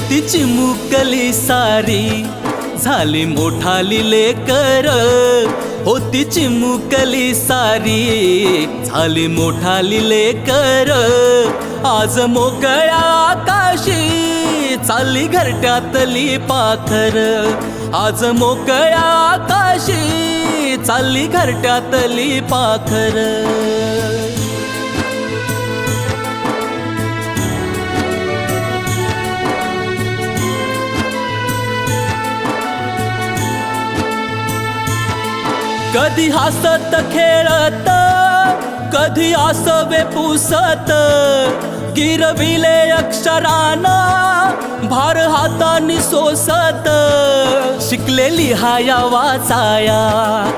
होती चिमुकली सारी झाली मोठाली लेकर, होती चिमुकली सारी झाली मोठाली लेकर, आज मोकळ्या आकाशी चालली घरट्यातली पाखर, आज मोकळ्या आकाशी चालली घरट्यातली पाखर. कधी हसत खेळत, कधी आसवे पुसत, गिरविले अक्षराना भार हातानी सोसत, शिकलेली हाया वाचाया